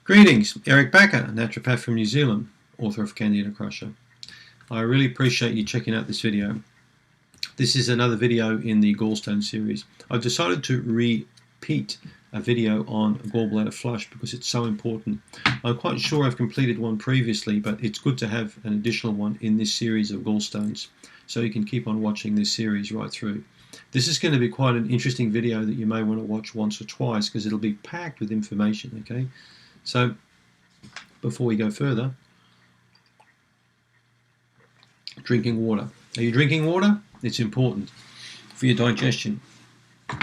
Greetings, Eric Backer, naturopath from New Zealand, author of Candida Crusher. I really appreciate you checking out this video. This is another video in the gallstone series. I've decided to repeat a video on gallbladder flush because it's so important. I'm quite sure I've completed one previously, but it's good to have an additional one in this series of gallstones, so you can keep on watching this series right through. This is going to be quite an interesting video that you may want to watch once or twice because it'll be packed with information, okay? So, before we go further, drinking water. Are you drinking water? It's important for your digestion.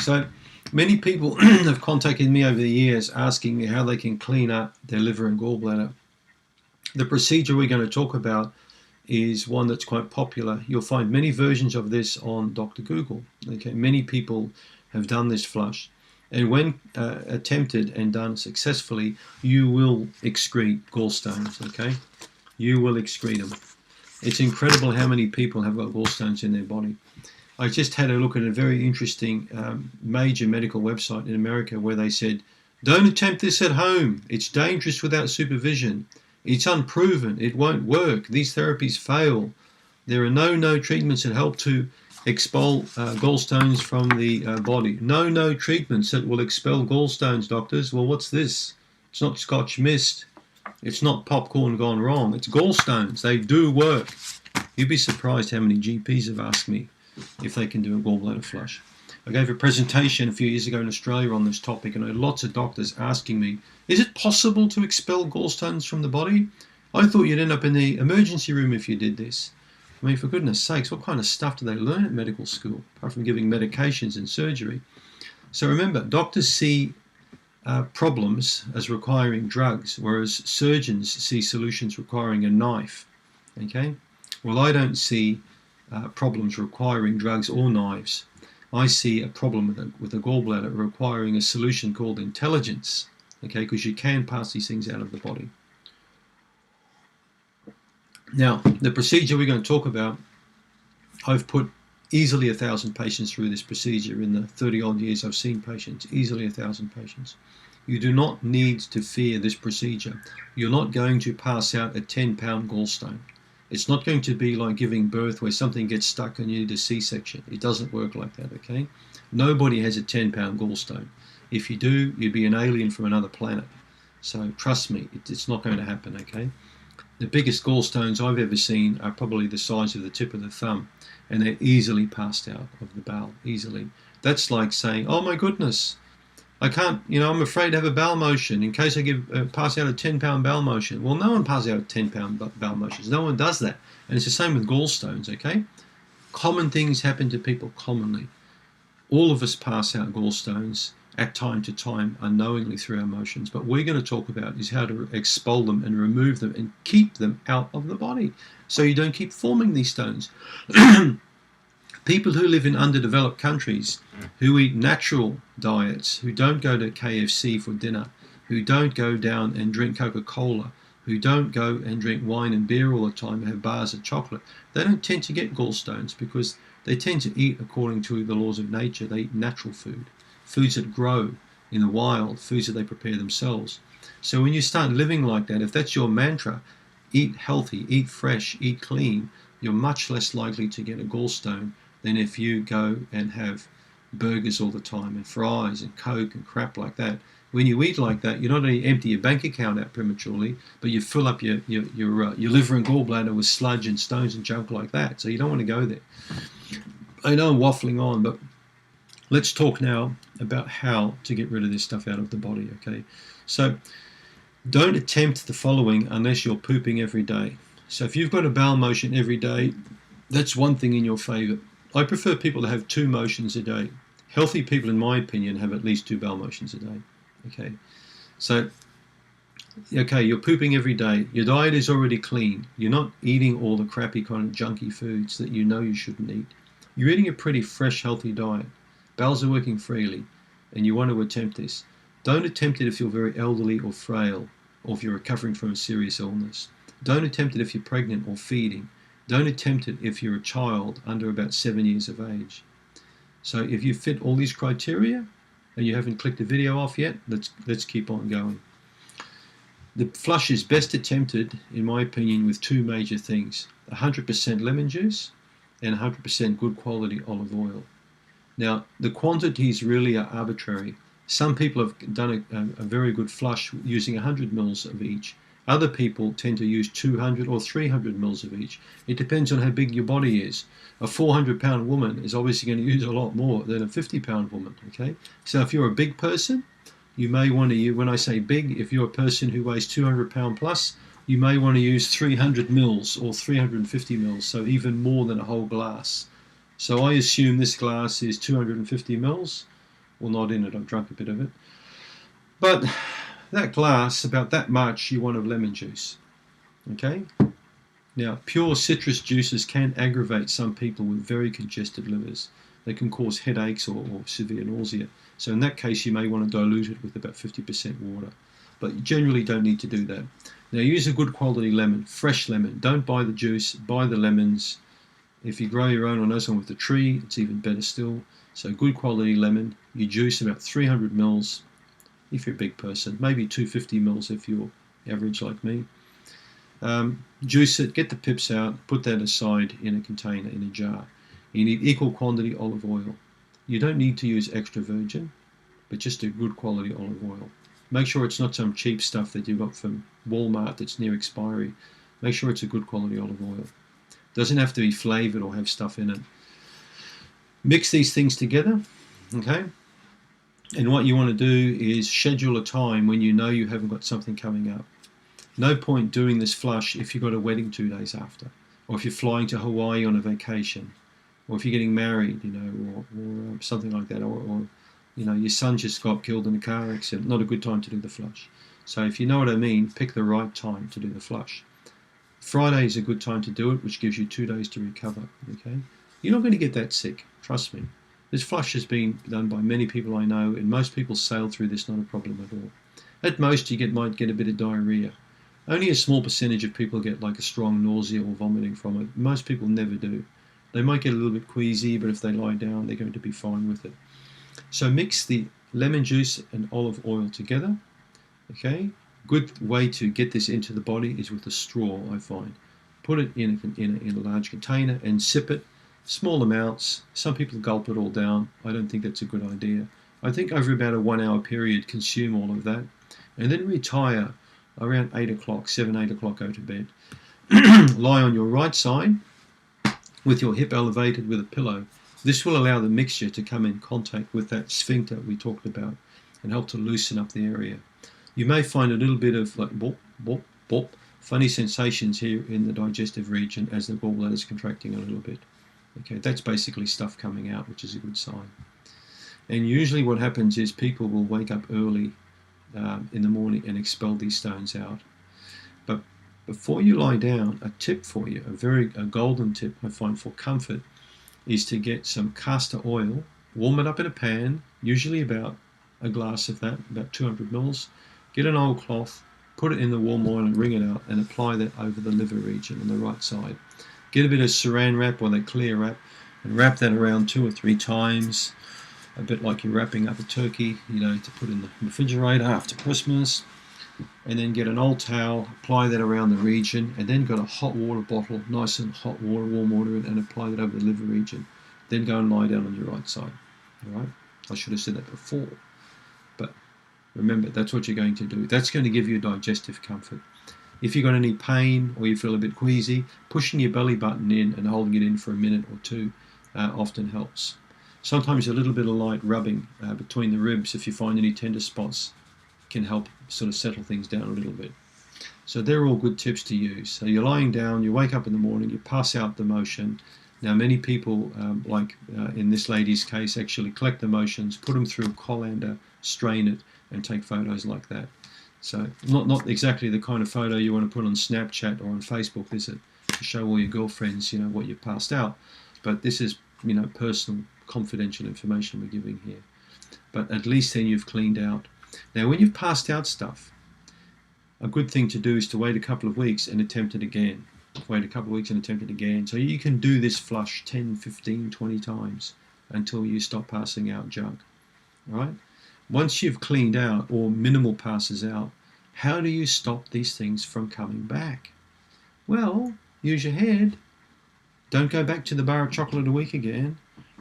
So, many people have contacted me over the years asking me how they can clean up their liver and gallbladder. The procedure we're going to talk about is one that's quite popular. You'll find many versions of this on Dr. Google. Okay, many people have done this flush. And when attempted and done successfully, you will excrete gallstones, okay? You will excrete them. It's incredible how many people have got gallstones in their body. I just had a look at a very interesting major medical website in America where they said, don't attempt this at home. It's dangerous without supervision. It's unproven. It won't work. These therapies fail. There are no treatments that help to expel gallstones from the body. No treatments that will expel gallstones, doctors. Well, what's this? It's not Scotch mist. It's not popcorn gone wrong. It's gallstones. They do work. You'd be surprised how many GPs have asked me if they can do a gallbladder flush. I gave a presentation a few years ago in Australia on this topic, and I had lots of doctors asking me, is it possible to expel gallstones from the body? I thought you'd end up in the emergency room if you did this. I mean, for goodness sakes, what kind of stuff do they learn at medical school, apart from giving medications and surgery? So remember, doctors see problems as requiring drugs, whereas surgeons see solutions requiring a knife. Okay? Well, I don't see problems requiring drugs or knives. I see a problem with the gallbladder requiring a solution called intelligence. Okay? Because you can pass these things out of the body. Now, the procedure we're going to talk about, I've put easily 1,000 patients through this procedure in the 30-odd years I've seen patients, easily 1,000 patients. You do not need to fear this procedure. You're not going to pass out a 10-pound gallstone. It's not going to be like giving birth where something gets stuck and you need a C-section. It doesn't work like that, okay? Nobody has a 10-pound gallstone. If you do, you'd be an alien from another planet. So trust me, it's not going to happen, okay? The biggest gallstones I've ever seen are probably the size of the tip of the thumb, and they're easily passed out of the bowel, easily. That's like saying, oh my goodness, I can't, I'm afraid to have a bowel motion in case I pass out a 10-pound bowel motion. Well, no one passes out 10-pound bowel motions. No one does that. And it's the same with gallstones, okay? Common things happen to people commonly. All of us pass out gallstones at time to time unknowingly through our motions. But what we're going to talk about is how to expel them and remove them and keep them out of the body so you don't keep forming these stones. People who live in underdeveloped countries, who eat natural diets, who don't go to KFC for dinner, who don't go down and drink Coca-Cola, who don't go and drink wine and beer all the time and have bars of chocolate, they don't tend to get gallstones because they tend to eat according to the laws of nature. They eat natural food. Foods that grow in the wild, foods that they prepare themselves. So when you start living like that, if that's your mantra, eat healthy, eat fresh, eat clean, you're much less likely to get a gallstone than if you go and have burgers all the time and fries and Coke and crap like that. When you eat like that, you not only empty your bank account out prematurely, but you fill up your liver and gallbladder with sludge and stones and junk like that. So you don't want to go there. I know I'm waffling on, but let's talk now about how to get rid of this stuff out of the body, okay? So don't attempt the following unless you're pooping every day. So if you've got a bowel motion every day, that's one thing in your favor. I prefer people to have 2 motions a day. Healthy people, in my opinion, have at least 2 bowel motions a day, okay? So, okay, you're pooping every day. Your diet is already clean. You're not eating all the crappy kind of junky foods that you know you shouldn't eat. You're eating a pretty fresh, healthy diet. Bowels are working freely, and you want to attempt this. Don't attempt it if you're very elderly or frail, or if you're recovering from a serious illness. Don't attempt it if you're pregnant or feeding. Don't attempt it if you're a child under about 7 years of age. So if you fit all these criteria, and you haven't clicked the video off yet, let's keep on going. The flush is best attempted, in my opinion, with two major things: 100% lemon juice and 100% good quality olive oil. Now, the quantities really are arbitrary. Some people have done a very good flush using 100 mils of each. Other people tend to use 200 or 300 mils of each. It depends on how big your body is. A 400-pound woman is obviously going to use a lot more than a 50-pound woman, okay? So if you're a big person, you may want to use, when I say big, if you're a person who weighs 200-pound plus, you may want to use 300 mils or 350 mils, so even more than a whole glass. So I assume this glass is 250 mils. Well, not in it, I've drunk a bit of it. But that glass, about that much you want of lemon juice. Okay? Now, pure citrus juices can aggravate some people with very congested livers. They can cause headaches or severe nausea. So in that case, you may want to dilute it with about 50% water. But you generally don't need to do that. Now, use a good quality lemon, fresh lemon. Don't buy the juice, buy the lemons. If you grow your own or know someone with a tree, it's even better still. So good quality lemon. You juice about 300 mils if you're a big person, maybe 250 mils if you're average like me. Juice it, get the pips out, put that aside in a container, in a jar. You need equal quantity olive oil. You don't need to use extra virgin, but just a good quality olive oil. Make sure it's not some cheap stuff that you got from Walmart that's near expiry. Make sure it's a good quality olive oil. Doesn't have to be flavored or have stuff in it. Mix these things together, okay? And what you want to do is schedule a time when you know you haven't got something coming up. No point doing this flush if you've got a wedding 2 days after, or if you're flying to Hawaii on a vacation, or if you're getting married, you know, or something like that, or you know, your son just got killed in a car accident. Not a good time to do the flush. So if you know what I mean, pick the right time to do the flush. Friday is a good time to do it, which gives you 2 days to recover, okay? You're not going to get that sick, trust me. This flush has been done by many people I know, and most people sail through this, not a problem at all. At most, you might get a bit of diarrhea. Only a small percentage of people get like a strong nausea or vomiting from it. Most people never do. They might get a little bit queasy, but if they lie down, they're going to be fine with it. So mix the lemon juice and olive oil together, okay? Good way to get this into the body is with a straw, I find. Put it in a large container and sip it. Small amounts. Some people gulp it all down. I don't think that's a good idea. I think over about a 1 hour period, consume all of that, and then retire around 8 o'clock, 7, 8 o'clock, go to bed. Lie on your right side with your hip elevated with a pillow. This will allow the mixture to come in contact with that sphincter we talked about and help to loosen up the area. You may find a little bit of like bop, bop, bop, funny sensations here in the digestive region as the gallbladder is contracting a little bit. Okay, that's basically stuff coming out, which is a good sign. And usually what happens is people will wake up early in the morning and expel these stones out. But before you lie down, a tip for you, a golden tip I find for comfort, is to get some castor oil, warm it up in a pan, usually about a glass of that, about 200 mils. Get an old cloth, put it in the warm oil and wring it out, and apply that over the liver region on the right side. Get a bit of saran wrap or that clear wrap and wrap that around 2 or 3 times, a bit like you're wrapping up a turkey, you know, to put in the refrigerator after Christmas. And then get an old towel, apply that around the region, and then got a hot water bottle, nice and hot water, warm water, and apply that over the liver region. Then go and lie down on your right side. All right? I should have said that before. But remember, that's what you're going to do. That's going to give you digestive comfort. If you've got any pain or you feel a bit queasy, pushing your belly button in and holding it in for a minute or two often helps. Sometimes a little bit of light rubbing between the ribs, if you find any tender spots, can help sort of settle things down a little bit. So they're all good tips to use. So you're lying down, you wake up in the morning, you pass out the motion. Now many people, like in this lady's case, actually collect the motions, put them through a colander, strain it, and take photos like that. So not exactly the kind of photo you want to put on Snapchat or on Facebook, is it? To show all your girlfriends, you know, what you've passed out. But this is, you know, personal, confidential information we're giving here. But at least then you've cleaned out. Now, when you've passed out stuff, a good thing to do is to wait a couple of weeks and attempt it again. Wait a couple of weeks and attempt it again. So you can do this flush 10, 15, 20 times until you stop passing out junk. All right? Once you've cleaned out or minimal passes out, How do you stop these things from coming back? Well, use your head. Don't go back to the bar of chocolate a week again,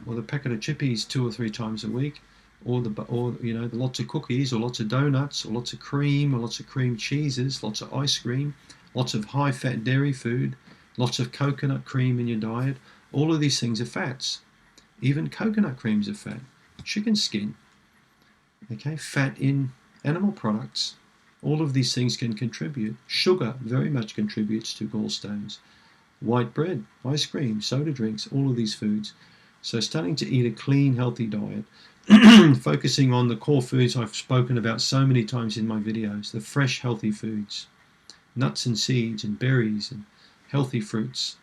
or the packet of chippies 2 or 3 times a week, or the lots of cookies, or lots of donuts, or lots of cream, or lots of cream cheeses, lots of ice cream, lots of high-fat dairy food, lots of coconut cream in your diet. All of these things are fats. Even coconut creams are fat. Chicken skin, okay, fat in animal products. All of these things can contribute. Sugar very much contributes to gallstones. White bread, ice cream, soda drinks, all of these foods. So starting to eat a clean, healthy diet, focusing on the core foods I've spoken about so many times in my videos, the fresh, healthy foods, nuts and seeds and berries and healthy fruits,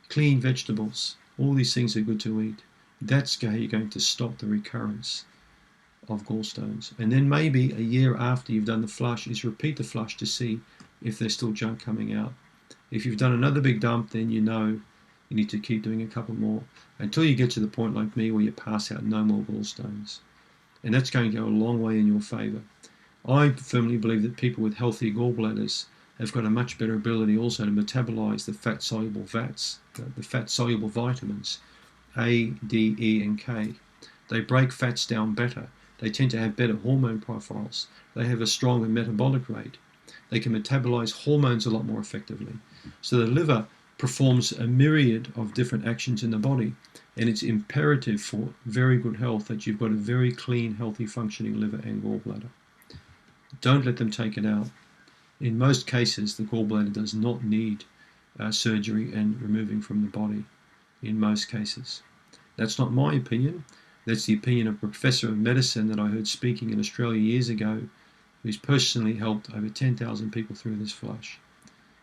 clean vegetables, all these things are good to eat. That's how you're going to stop the recurrence of gallstones. And then maybe a year after you've done the flush is repeat the flush to see if there's still junk coming out. If you've done another big dump, then you know you need to keep doing a couple more until you get to the point like me where you pass out no more gallstones. And that's going to go a long way in your favour. I firmly believe that people with healthy gallbladders have got a much better ability also to metabolize the fat-soluble fats, the fat-soluble vitamins, A, D, E and K. They break fats down better. They tend to have better hormone profiles. They have a stronger metabolic rate. They can metabolize hormones a lot more effectively. So the liver performs a myriad of different actions in the body, and it's imperative for very good health that you've got a very clean, healthy, functioning liver and gallbladder. Don't let them take it out. In most cases, the gallbladder does not need surgery and removing from the body, in most cases. That's not my opinion. That's the opinion of a professor of medicine that I heard speaking in Australia years ago, who's personally helped over 10,000 people through this flush.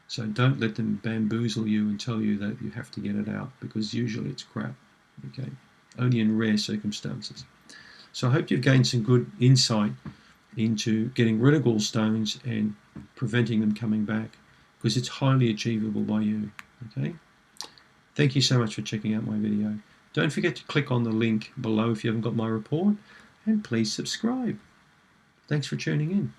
So don't let them bamboozle you and tell you that you have to get it out, because usually it's crap, okay? Only in rare circumstances. So I hope you've gained some good insight into getting rid of gallstones and preventing them coming back, because it's highly achievable by you, okay? Thank you so much for checking out my video. Don't forget to click on the link below if you haven't got my report, and please subscribe. Thanks for tuning in.